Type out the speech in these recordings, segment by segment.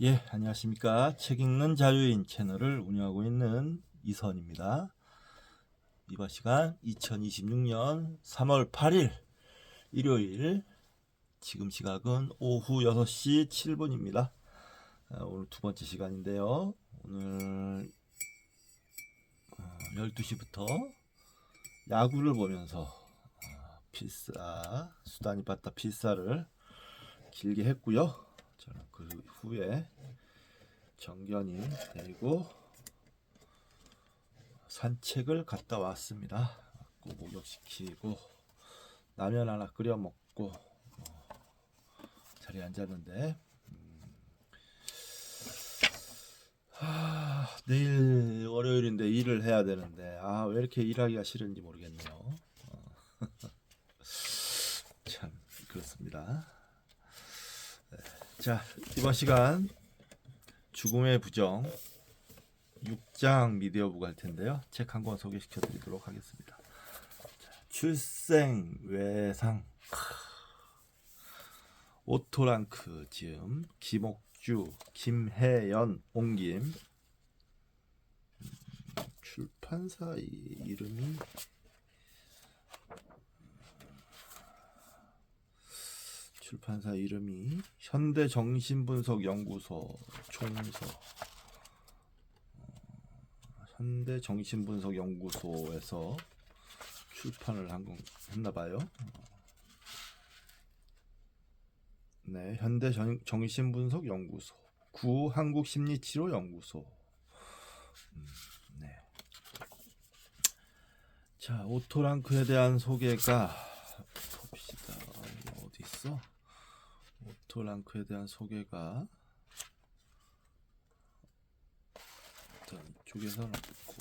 예, 안녕하십니까. 책 읽는 자유인 채널을 운영하고 있는 이선입니다. 이번 시간 2026년 3월 8일 일요일, 지금 시각은 오후 6시 7분입니다. 오늘 두 번째 시간인데요. 오늘 12시부터 야구를 보면서 수다니 바타 필사를 길게 했고요. 저는 그 후에 정견이 데리고 산책을 갔다 왔습니다. 목욕시키고 라면 하나 끓여 먹고 자리에 앉았는데 내일 월요일인데 일을 해야 되는데 왜 이렇게 일하기가 싫은지 모르겠네요. 참 그렇습니다. 자, 이번 시간 죽음의 부정 6장 미디어부가 할 텐데요. 책 한 권 소개시켜 드리도록 하겠습니다. 출생 외상 오토랑크 지음 김옥주, 김혜연, 옹김. 출판사 이름이 현대정신분석연구소 총서. 현대정신분석연구소에서 출판을 했나봐요. 네, 현대정신분석연구소, 구한국심리치료연구소. 네. 자, 오토랑크에 대한 소개가 봅시다. 어디 있어? 오토랑크에 대한 소개가 일단 이쪽에서는 없고,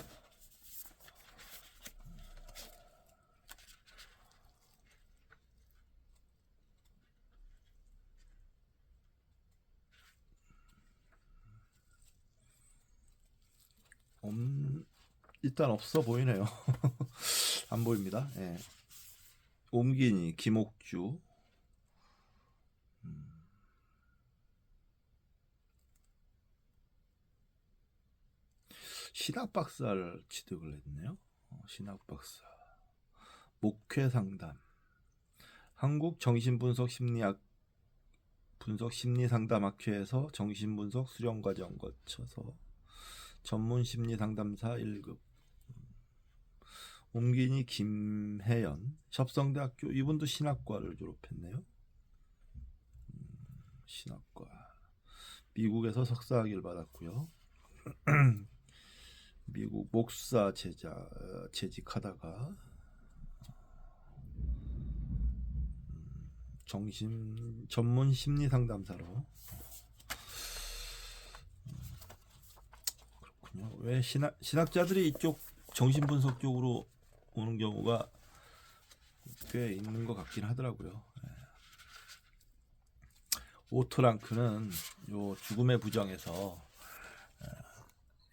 일단 없어 보이네요. 안 보입니다. 예. 옴기니, 김옥주. 신학 박사를 취득을 했네요. 신학 박사. 목회 상담. 한국 정신분석 심리상담학회에서 정신분석 수련 과정 거쳐서 전문 심리상담사 1급. 옴기니 김혜연, 협성대학교. 이분도 신학과를 졸업했네요. 신학과. 미국에서 석사학위를 받았고요. 미국 목사 재직하다가 전문 심리 상담사로. 그렇군요. 왜 신학자들이 이쪽 정신분석 쪽으로 오는 경우가 꽤 있는 것 같긴 하더라고요. 오토랑크는 요 죽음의 부정에서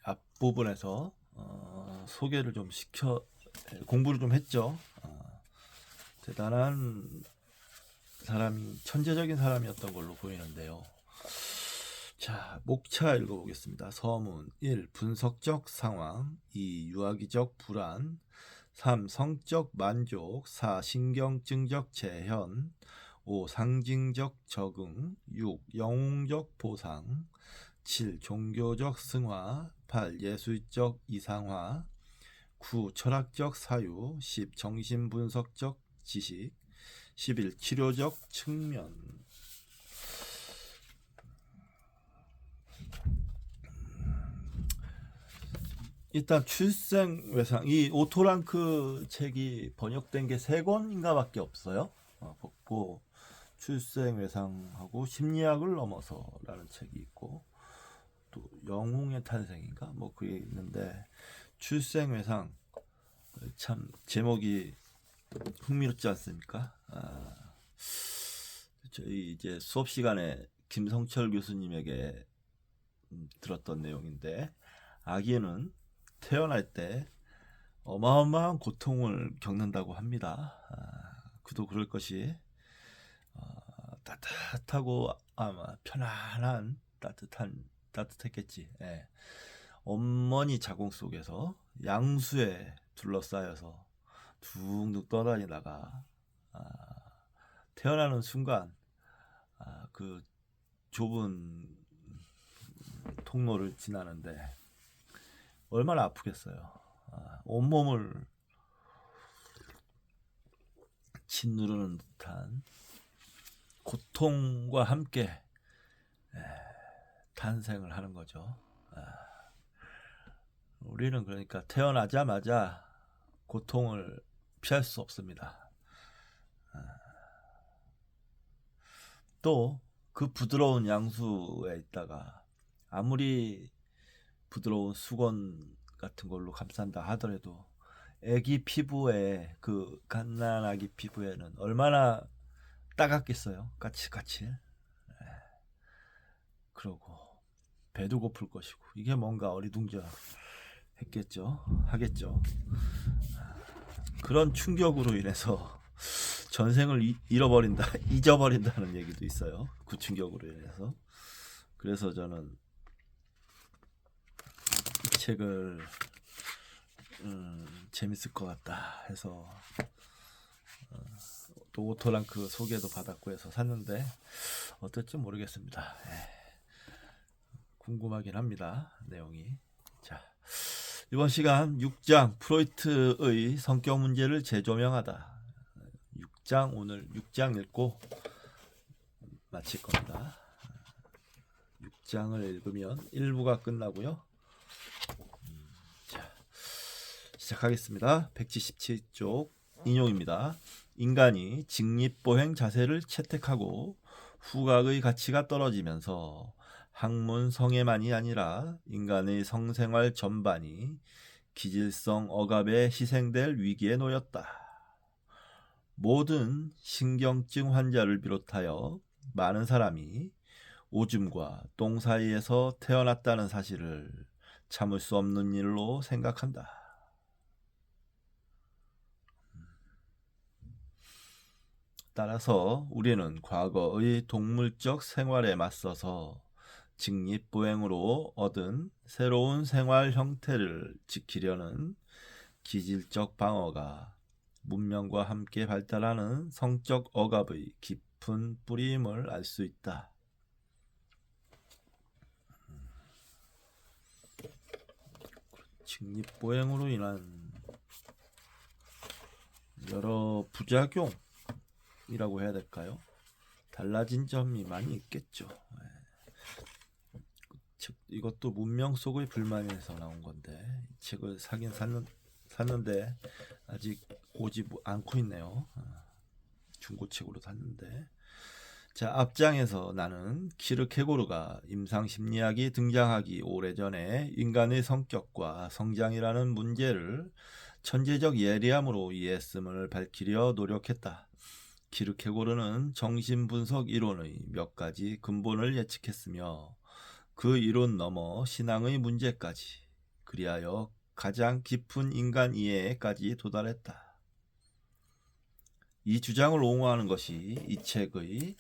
앞부분에서 소개를 좀 공부를 좀 했죠. 대단한 사람이, 천재적인 사람이었던 걸로 보이는데요. 자, 목차 읽어보겠습니다. 서문 1. 분석적 상황. 2. 유아기적 불안. 3. 성적 만족. 4. 신경증적 재현. 5. 상징적 적응. 6. 영웅적 보상. 7. 종교적 승화. 8. 예술적 이상화. 9. 철학적 사유. 10. 정신분석적 지식. 11. 치료적 측면. 일단 출생외상, 이 오토랑크 책이 번역된 게 3권인가 밖에 없어요. 출생외상하고 심리학을 넘어서라는 책이 있고, 또 영웅의 탄생인가 뭐 그게 있는데, 출생외상 참 제목이 흥미롭지 않습니까? 저희 이제 수업 시간에 김성철 교수님에게 들었던 내용인데, 아기는 태어날 때 어마어마한 고통을 겪는다고 합니다. 그도 그럴 것이 따뜻하고 아마 편안한 따뜻했겠지. 예. 어머니 자궁 속에서 양수에 둘러싸여서 둥둥 떠다니다가 태어나는 순간 그 좁은 통로를 지나는데 얼마나 아프겠어요. 온몸을 짓누르는 듯한 고통과 함께 탄생을 하는 거죠. 우리는 그러니까 태어나자마자 고통을 피할 수 없습니다. 또 그 부드러운 양수에 있다가 아무리 부드러운 수건 같은 걸로 감싼다 하더라도 애기 피부에 그 갓난아기 피부에는 얼마나 따갑겠어요. 까칠까칠. 그러고 배도 고플 것이고 이게 뭔가 어리둥절했겠죠. 하겠죠. 그런 충격으로 인해서 전생을 잊어버린다는 얘기도 있어요. 그 충격으로 인해서. 그래서 저는 이 책을 재밌을 것 같다 해서 또 오토랑크 소개도 받았고 해서 샀는데 어떨지 모르겠습니다. 궁금하긴 합니다. 내용이. 자, 이번 시간 6장 프로이트의 성격 문제를 재조명하다. 6장 오늘 6장 읽고 마칠 겁니다. 6장을 읽으면 1부가 끝나고요. 자, 시작하겠습니다. 177쪽 인용입니다. 인간이 직립보행 자세를 채택하고 후각의 가치가 떨어지면서 학문 성애만이 아니라 인간의 성생활 전반이 기질성 억압에 희생될 위기에 놓였다. 모든 신경증 환자를 비롯하여 많은 사람이 오줌과 똥 사이에서 태어났다는 사실을 참을 수 없는 일로 생각한다. 따라서 우리는 과거의 동물적 생활에 맞서서 직립보행으로 얻은 새로운 생활 형태를 지키려는 기질적 방어가 문명과 함께 발달하는 성적 억압의 깊은 뿌리임을 알 수 있다. 직립보행으로 인한 여러 부작용이라고 해야 될까요? 달라진 점이 많이 있겠죠. 즉 이것도 문명 속의 불만에서 나온 건데 이 책을 사긴 샀는데 아직 오지 않고 있네요. 중고책으로 샀는데. 자, 앞장에서 나는 키르케고르가 임상심리학이 등장하기 오래전에 인간의 성격과 성장이라는 문제를 천재적 예리함으로 이해했음을 밝히려 노력했다. 키르케고르는 정신분석 이론의 몇 가지 근본을 예측했으며 그 이론 넘어 신앙의 문제까지, 그리하여 가장 깊은 인간 이해에까지 도달했다. 이 주장을 옹호하는 것이 이 책의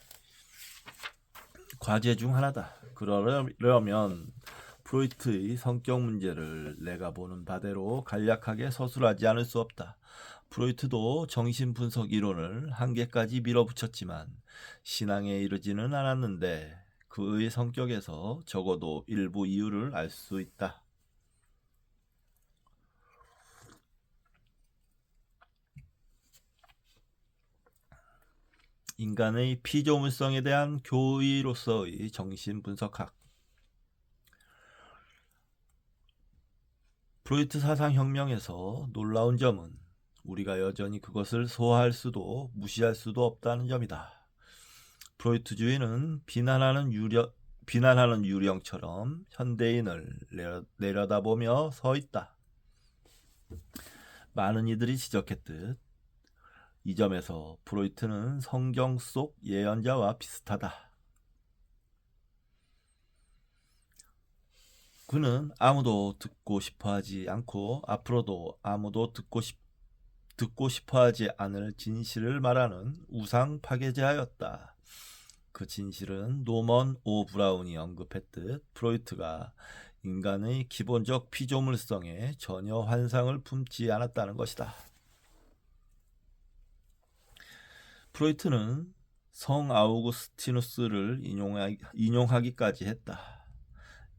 과제 중 하나다. 그러려면 프로이트의 성격 문제를 내가 보는 바대로 간략하게 서술하지 않을 수 없다. 프로이트도 정신분석 이론을 한계까지 밀어붙였지만 신앙에 이르지는 않았는데 그의 성격에서 적어도 일부 이유를 알 수 있다. 인간의 피조물성에 대한 교의로서의 정신분석학. 프로이트 사상혁명에서 놀라운 점은 우리가 여전히 그것을 소화할 수도 무시할 수도 없다는 점이다. 프로이트주의는 비난하는 유령처럼 현대인을 내려다보며 서 있다. 많은 이들이 지적했듯 이 점에서 프로이트는 성경 속 예언자와 비슷하다. 그는 아무도 듣고 싶어하지 않고 앞으로도 아무도 듣고 싶어하지 않을 진실을 말하는 우상 파괴자였다. 그 진실은 노먼 오 브라운이 언급했듯 프로이트가 인간의 기본적 피조물성에 전혀 환상을 품지 않았다는 것이다. 프로이트는 성 아우구스티누스를 인용하기까지 했다.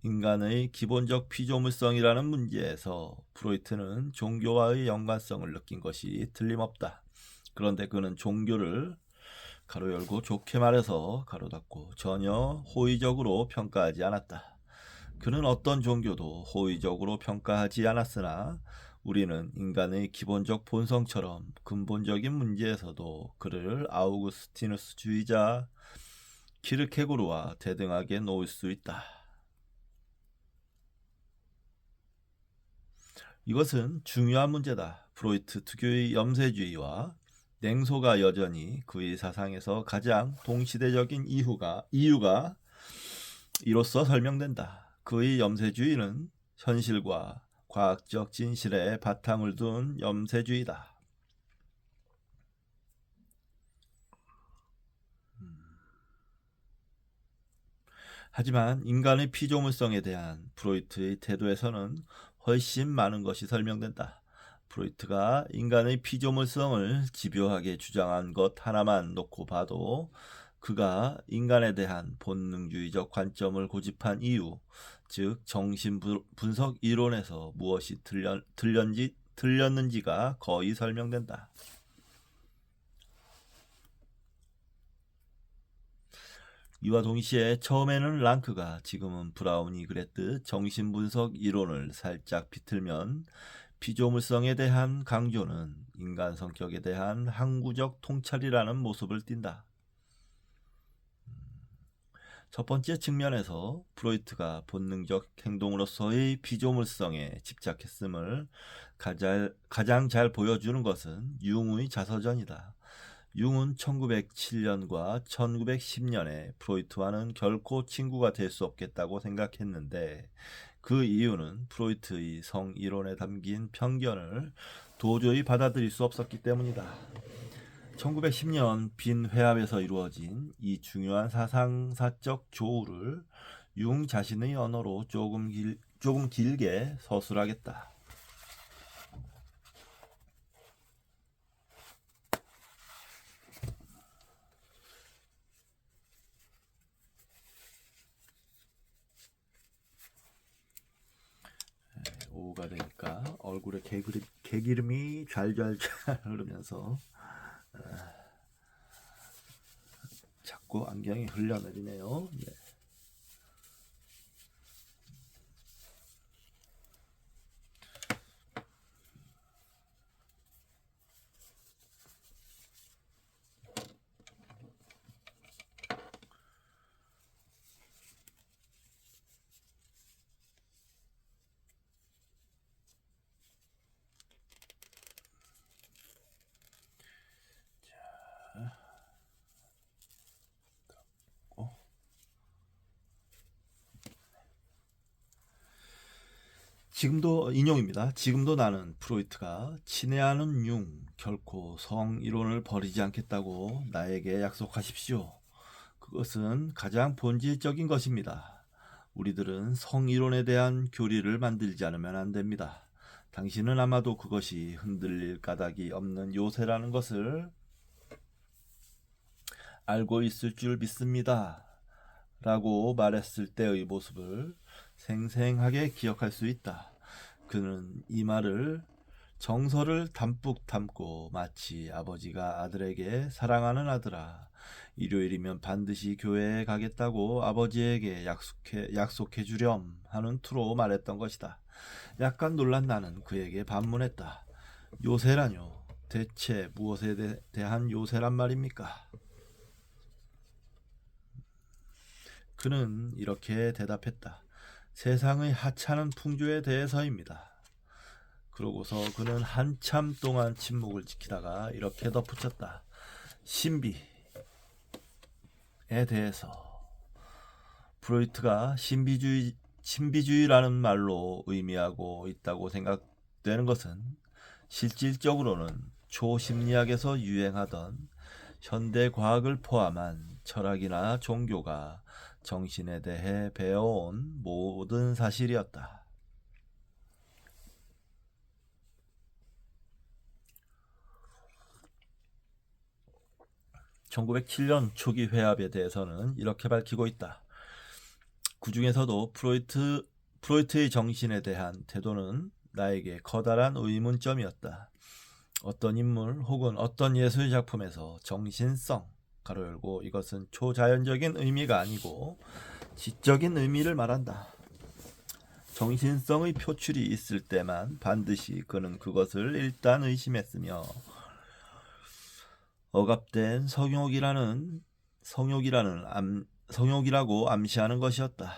인간의 기본적 피조물성이라는 문제에서 프로이트는 종교와의 연관성을 느낀 것이 틀림없다. 그런데 그는 종교를 가로 열고 좋게 말해서 가로 닫고 전혀 호의적으로 평가하지 않았다. 그는 어떤 종교도 호의적으로 평가하지 않았으나 우리는 인간의 기본적 본성처럼 근본적인 문제에서도 그를 아우구스티누스주의자 키르케고르와 대등하게 놓을 수 있다. 이것은 중요한 문제다. 프로이트 특유의 염세주의와 냉소가 여전히 그의 사상에서 가장 동시대적인 이유가 이로써 설명된다. 그의 염세주의는 현실과 과학적 진실에 바탕을 둔 염세주의다. 하지만 인간의 피조물성에 대한 프로이트의 태도에서는 훨씬 많은 것이 설명된다. 프로이트가 인간의 피조물성을 집요하게 주장한 것 하나만 놓고 봐도 그가 인간에 대한 본능주의적 관점을 고집한 이유, 즉 정신분석 이론에서 무엇이 틀렸는지가 거의 설명된다. 이와 동시에 처음에는 랑크가 지금은 브라운이 그랬듯 정신분석 이론을 살짝 비틀면 피조물성에 대한 강조는 인간 성격에 대한 항구적 통찰이라는 모습을 띈다. 첫 번째 측면에서 프로이트가 본능적 행동으로서의 피조물성에 집착했음을 가장 잘 보여주는 것은 융의 자서전이다. 융은 1907년과 1910년에 프로이트와는 결코 친구가 될 수 없겠다고 생각했는데 그 이유는 프로이트의 성이론에 담긴 편견을 도저히 받아들일 수 없었기 때문이다. 1910년 빈 회합에서 이루어진 이 중요한 사상사적 조우를 융 자신의 언어로 조금 길게 서술하겠다. 오후가 되니까 얼굴에 개기름이 잘잘잘 흐르면서 자꾸 안경이 흘러내리네요. 네. 지금도 인용입니다. 지금도 나는 프로이트가 친애하는 융 결코 성이론을 버리지 않겠다고 나에게 약속하십시오. 그것은 가장 본질적인 것입니다. 우리들은 성이론에 대한 교리를 만들지 않으면 안 됩니다. 당신은 아마도 그것이 흔들릴 까닭이 없는 요새라는 것을 알고 있을 줄 믿습니다. 라고 말했을 때의 모습을 생생하게 기억할 수 있다. 그는 이 말을 정서를 담뿍 담고 마치 아버지가 아들에게 사랑하는 아들아, 일요일이면 반드시 교회에 가겠다고 아버지에게 약속해 주렴 하는 투로 말했던 것이다. 약간 놀란 나는 그에게 반문했다. 요새라뇨? 대체 무엇에 대한 요새란 말입니까? 그는 이렇게 대답했다. 세상의 하찮은 풍조에 대해서입니다. 그러고서 그는 한참 동안 침묵을 지키다가 이렇게 덧붙였다. 신비에 대해서. 프로이트가 신비주의라는 말로 의미하고 있다고 생각되는 것은 실질적으로는 초심리학에서 유행하던 현대 과학을 포함한 철학이나 종교가 정신에 대해 배워온 모든 사실이었다. (1907년) 초기 회합에 대해서는 이렇게 밝히고 있다. 그 중에서도 프로이트의 정신에 대한 태도는 나에게 커다란 의문점이었다. 어떤 인물 혹은 어떤 예술 작품에서 정신성 가로 열고 이것은 초자연적인 의미가 아니고 지적인 의미를 말한다. 정신성의 표출이 있을 때만 반드시 그는 그것을 일단 의심했으며 억압된 성욕이라고 암시하는 것이었다.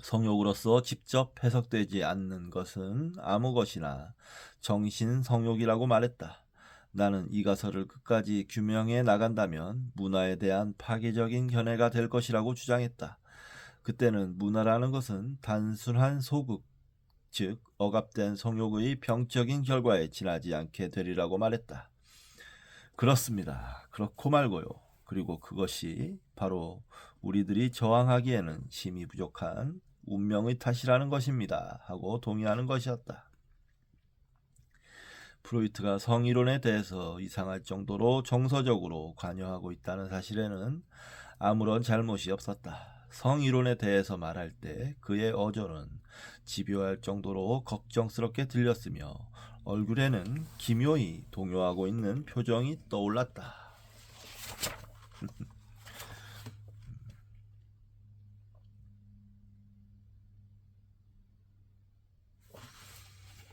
성욕으로서 직접 해석되지 않는 것은 아무 것이나 정신 성욕이라고 말했다. 나는 이 가설을 끝까지 규명해 나간다면 문화에 대한 파괴적인 견해가 될 것이라고 주장했다. 그때는 문화라는 것은 단순한 소극, 즉 억압된 성욕의 병적인 결과에 지나지 않게 되리라고 말했다. 그렇습니다. 그렇고 말고요. 그리고 그것이 바로 우리들이 저항하기에는 힘이 부족한 운명의 탓이라는 것입니다. 하고 동의하는 것이었다. 프로이트가 성이론에 대해서 이상할 정도로 정서적으로 관여하고 있다는 사실에는 아무런 잘못이 없었다. 성이론에 대해서 말할 때 그의 어조는 집요할 정도로 걱정스럽게 들렸으며 얼굴에는 기묘히 동요하고 있는 표정이 떠올랐다.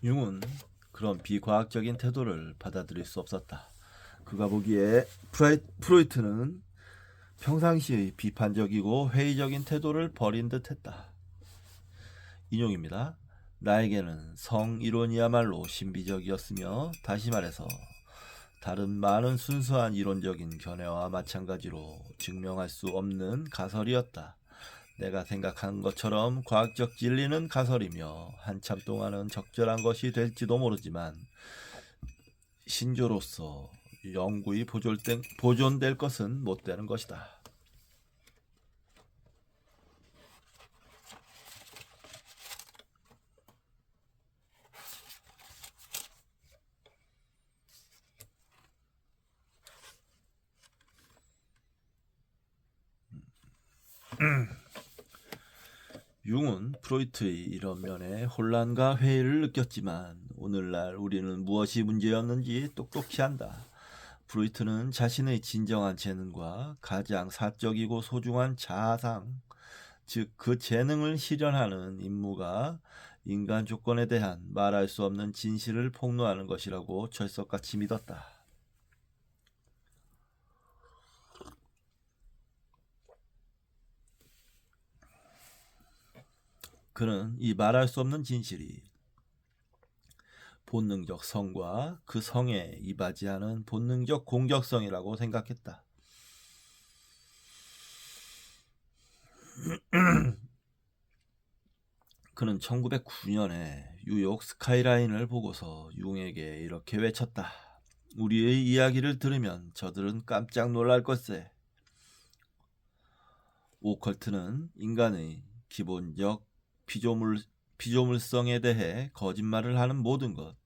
융은 그런 비과학적인 태도를 받아들일 수 없었다. 그가 보기에 프로이트는 평상시의 비판적이고 회의적인 태도를 버린 듯했다. 인용입니다. 나에게는 성이론이야말로 신비적이었으며 다시 말해서 다른 많은 순수한 이론적인 견해와 마찬가지로 증명할 수 없는 가설이었다. 내가 생각한 것처럼 과학적 진리는 가설이며 한참 동안은 적절한 것이 될지도 모르지만 신조로서 영구히 보존될 것은 못 되는 것이다. 융은 프로이트의 이런 면에 혼란과 회의를 느꼈지만 오늘날 우리는 무엇이 문제였는지 똑똑히 안다. 프로이트는 자신의 진정한 재능과 가장 사적이고 소중한 자아상, 즉 그 재능을 실현하는 임무가 인간 조건에 대한 말할 수 없는 진실을 폭로하는 것이라고 철석같이 믿었다. 그는 이 말할 수 없는 진실이 본능적 성과 그 성에 이바지하는 본능적 공격성이라고 생각했다. 그는 1909년에 뉴욕 스카이라인을 보고서 융에게 이렇게 외쳤다. 우리의 이야기를 들으면 저들은 깜짝 놀랄 것세. 오컬트는 인간의 기본적 피조물성에 대해 거짓말을 하는 모든 것,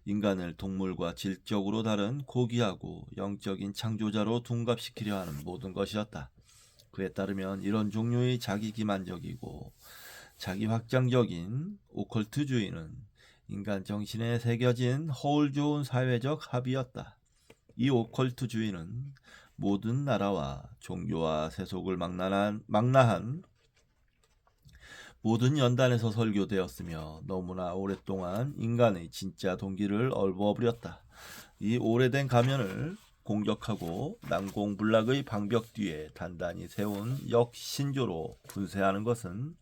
인간을 동물과 질적으로 다른 고귀하고 영적인 창조자로 둔갑시키려 하는 모든 것이었다. 그에 따르면 이런 종류의 자기기만적이고 자기확장적인 오컬트주의는 인간 정신에 새겨진 허울 좋은 사회적 합의였다. 이 오컬트주의는 모든 나라와 종교와 세속을 망라한 모든 연단에서 설교되었으며 너무나 오랫동안 인간의 진짜 동기를 얼버무렸다. 이 오래된 가면을 공격하고 난공불락의 방벽 뒤에 단단히 세운 역신조로 분쇄하는 것은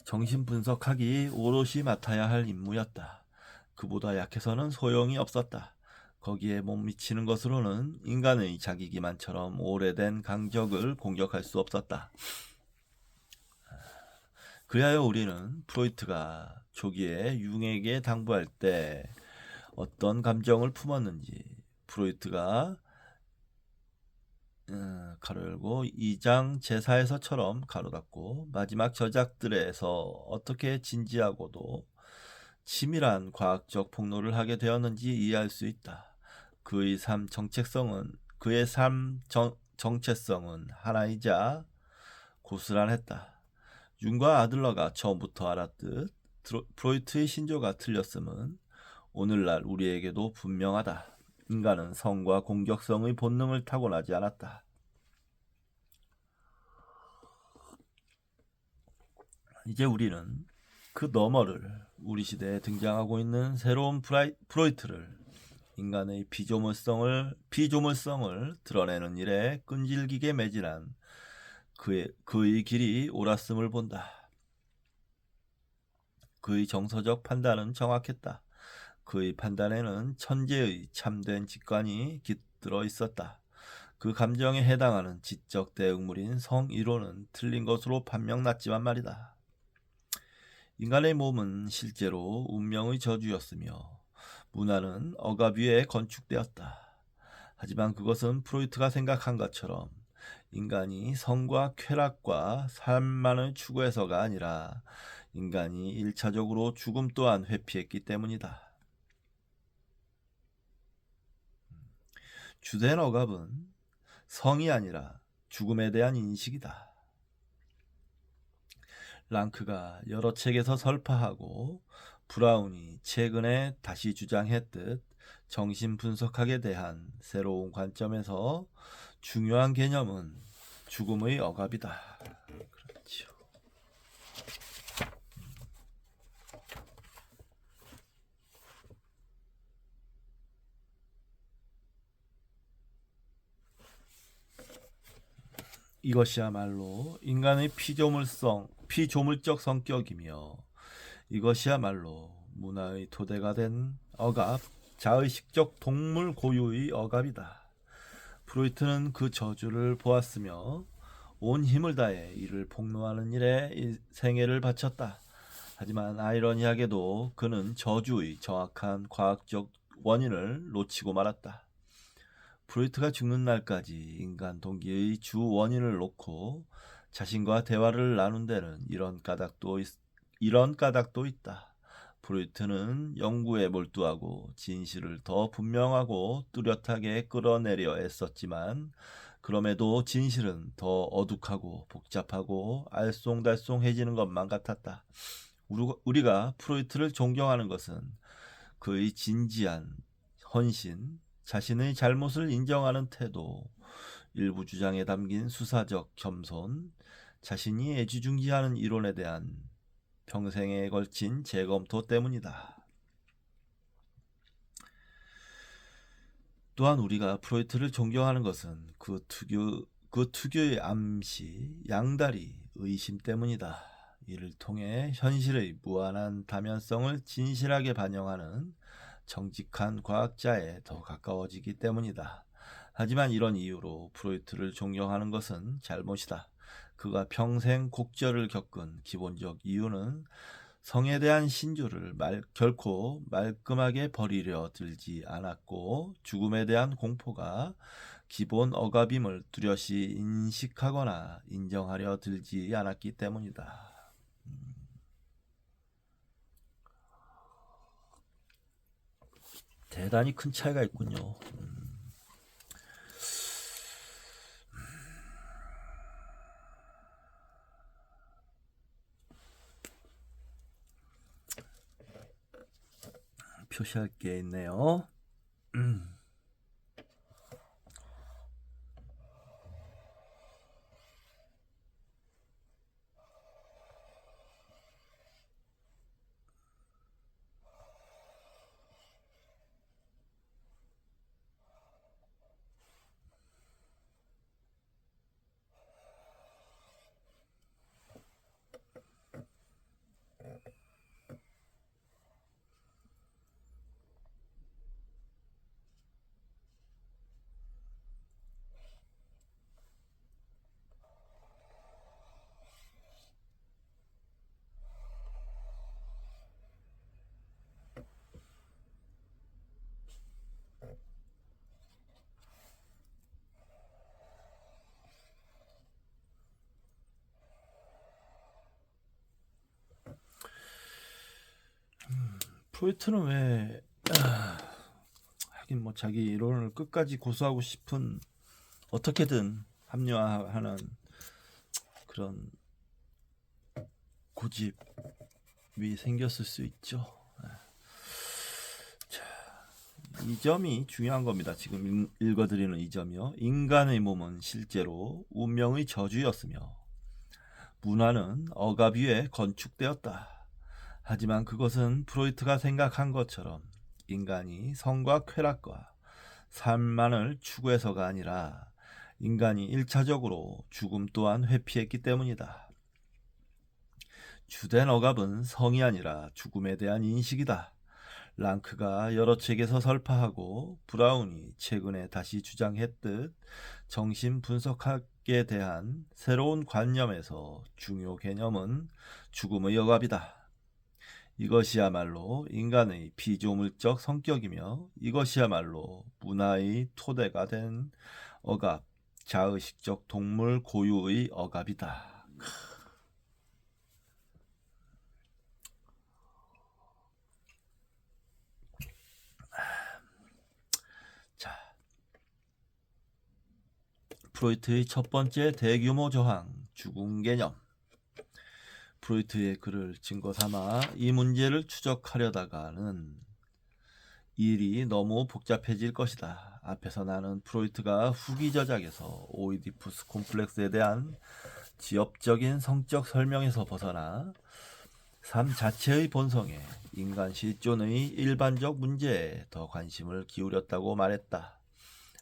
정신분석학이 오롯이 맡아야 할 임무였다. 그보다 약해서는 소용이 없었다. 거기에 못 미치는 것으로는 인간의 자기기만처럼 오래된 강적을 공격할 수 없었다. 그리하여 우리는 프로이트가 초기에 융에게 당부할 때 어떤 감정을 품었는지, 프로이트가 가로 열고 2장 제4에서처럼 가로 닫고 마지막 저작들에서 어떻게 진지하고도 치밀한 과학적 폭로를 하게 되었는지 이해할 수 있다. 그의 정체성은 하나이자 고스란했다. 융과 아들러가 처음부터 알았듯 프로이트의 신조가 틀렸음은 오늘날 우리에게도 분명하다. 인간은 성과 공격성의 본능을 타고나지 않았다. 이제 우리는 그 너머를 우리 시대에 등장하고 있는 새로운 프로이트를 인간의 비조물성을 드러내는 일에 끈질기게 매진한 그의 길이 옳았음을 본다. 그의 정서적 판단은 정확했다. 그의 판단에는 천재의 참된 직관이 깃들어 있었다. 그 감정에 해당하는 지적 대응물인 성이론은 틀린 것으로 판명났지만 말이다. 인간의 몸은 실제로 운명의 저주였으며 문화는 억압 위에 건축되었다. 하지만 그것은 프로이트가 생각한 것처럼 인간이 성과 쾌락과 삶만을 추구해서가 아니라 인간이 1차적으로 죽음 또한 회피했기 때문이다. 주된 억압은 성이 아니라 죽음에 대한 인식이다. 랑크가 여러 책에서 설파하고 브라운이 최근에 다시 주장했듯 정신분석학에 대한 새로운 관점에서 중요한 개념은 죽음의 억압이다. 그렇죠. 이것이야말로 인간의 피조물적 성격이며 이것이야말로 문화의 토대가 된 억압, 자의식적 동물 고유의 억압이다. 프로이트는 그 저주를 보았으며 온 힘을 다해 이를 폭로하는 일에 생애를 바쳤다. 하지만 아이러니하게도 그는 저주의 정확한 과학적 원인을 놓치고 말았다. 프로이트가 죽는 날까지 인간 동기의 주 원인을 놓고 자신과 대화를 나눈 데는 이런 까닭도 있다. 프로이트는 연구에 몰두하고 진실을 더 분명하고 뚜렷하게 끌어내려 애썼지만 그럼에도 진실은 더 어둑하고 복잡하고 알쏭달쏭해지는 것만 같았다. 우리가 프로이트를 존경하는 것은 그의 진지한 헌신, 자신의 잘못을 인정하는 태도, 일부 주장에 담긴 수사적 겸손, 자신이 애지중지하는 이론에 대한 평생에 걸친 재검토 때문이다. 또한 우리가 프로이트를 존경하는 것은 그 특유의 암시, 양다리, 의심 때문이다. 이를 통해 현실의 무한한 다면성을 진실하게 반영하는 정직한 과학자에 더 가까워지기 때문이다. 하지만 이런 이유로 프로이트를 존경하는 것은 잘못이다. 그가 평생 곡절을 겪은 기본적 이유는 성에 대한 신조를 결코 말끔하게 버리려 들지 않았고 죽음에 대한 공포가 기본 억압임을 뚜렷이 인식하거나 인정하려 들지 않았기 때문이다. 대단히 큰 차이가 있군요. 표시할 게 있네요. 프로이트는 왜 하긴 뭐 자기 이론을 끝까지 고수하고 싶은 어떻게든 합리화하는 그런 고집이 생겼을 수 있죠. 자, 이 점이 중요한 겁니다. 지금 읽어드리는 이 점이요. 인간의 몸은 실제로 운명의 저주였으며 문화는 억압 위에 건축되었다. 하지만 그것은 프로이트가 생각한 것처럼 인간이 성과 쾌락과 삶만을 추구해서가 아니라 인간이 1차적으로 죽음 또한 회피했기 때문이다. 주된 억압은 성이 아니라 죽음에 대한 인식이다. 랑크가 여러 책에서 설파하고 브라운이 최근에 다시 주장했듯 정신분석학에 대한 새로운 관념에서 중요 개념은 죽음의 억압이다. 이것이야말로 인간의 피조물적 성격이며 이것이야말로 문화의 토대가 된 억압, 자의식적 동물 고유의 억압이다. 자, 프로이트의 첫 번째 대규모 저항, 죽음 개념. 프로이트의 글을 증거 삼아 이 문제를 추적하려다가는 일이 너무 복잡해질 것이다. 앞에서 나는 프로이트가 후기 저작에서 오이디푸스 콤플렉스에 대한 지엽적인 성적 설명에서 벗어나 삶 자체의 본성에 인간 실존의 일반적 문제에 더 관심을 기울였다고 말했다.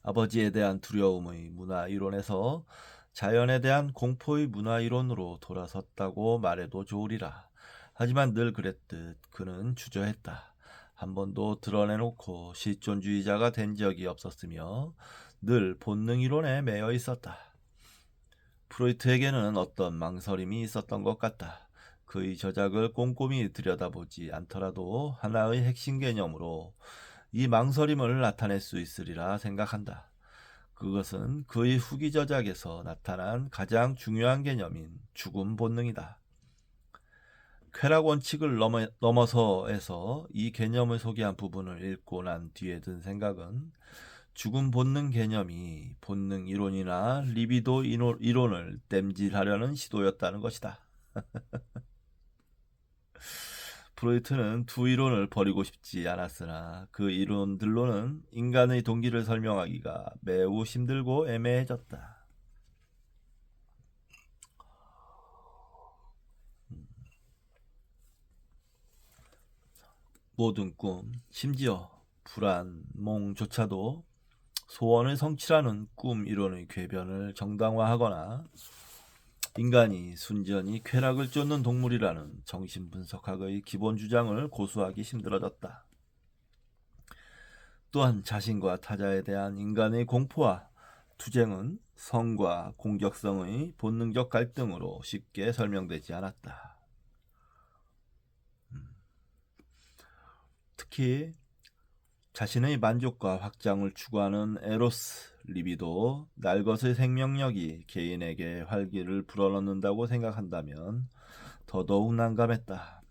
아버지에 대한 두려움의 문화 이론에서 자연에 대한 공포의 문화 이론으로 돌아섰다고 말해도 좋으리라. 하지만 늘 그랬듯 그는 주저했다. 한 번도 드러내놓고 실존주의자가 된 적이 없었으며 늘 본능 이론에 매여 있었다. 프로이트에게는 어떤 망설임이 있었던 것 같다. 그의 저작을 꼼꼼히 들여다보지 않더라도 하나의 핵심 개념으로 이 망설임을 나타낼 수 있으리라 생각한다. 그것은 그의 후기 저작에서 나타난 가장 중요한 개념인 죽음 본능이다. 쾌락 원칙을 넘어서에서 이 개념을 소개한 부분을 읽고 난 뒤에 든 생각은 죽음 본능 개념이 본능 이론이나 리비도 이론을 땜질하려는 시도였다는 것이다. 프로이트는 두 이론을 버리고 싶지 않았으나 그 이론들로는 인간의 동기를 설명하기가 매우 힘들고 애매해졌다. 모든 꿈, 심지어 불안, 몽조차도 소원을 성취라는 꿈 이론의 궤변을 정당화하거나 인간이 순전히 쾌락을 쫓는 동물이라는 정신분석학의 기본 주장을 고수하기 힘들어졌다. 또한 자신과 타자에 대한 인간의 공포와 투쟁은 성과 공격성의 본능적 갈등으로 쉽게 설명되지 않았다. 특히 자신의 만족과 확장을 추구하는 에로스, 리비도, 날것의 생명력이 개인에게 활기를 불어넣는다고 생각한다면 더더욱 난감했다.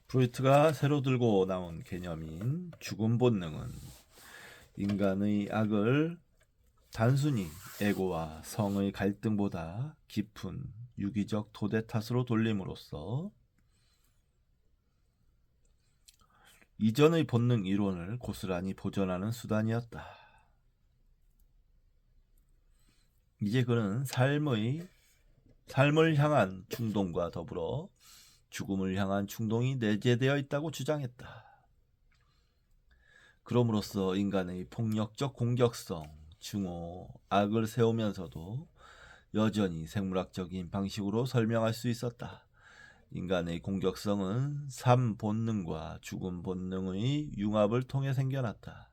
프로이트가 새로 들고 나온 개념인 죽음 본능은 인간의 악을 단순히 에고와 성의 갈등보다 깊은 유기적 토대 탓으로 돌림으로써 이전의 본능 이론을 고스란히 보존하는 수단이었다. 이제 그는 삶을 향한 충동과 더불어 죽음을 향한 충동이 내재되어 있다고 주장했다. 그럼으로써 인간의 폭력적 공격성, 증오, 악을 세우면서도 여전히 생물학적인 방식으로 설명할 수 있었다. 인간의 공격성은 삶 본능과 죽음 본능의 융합을 통해 생겨났다.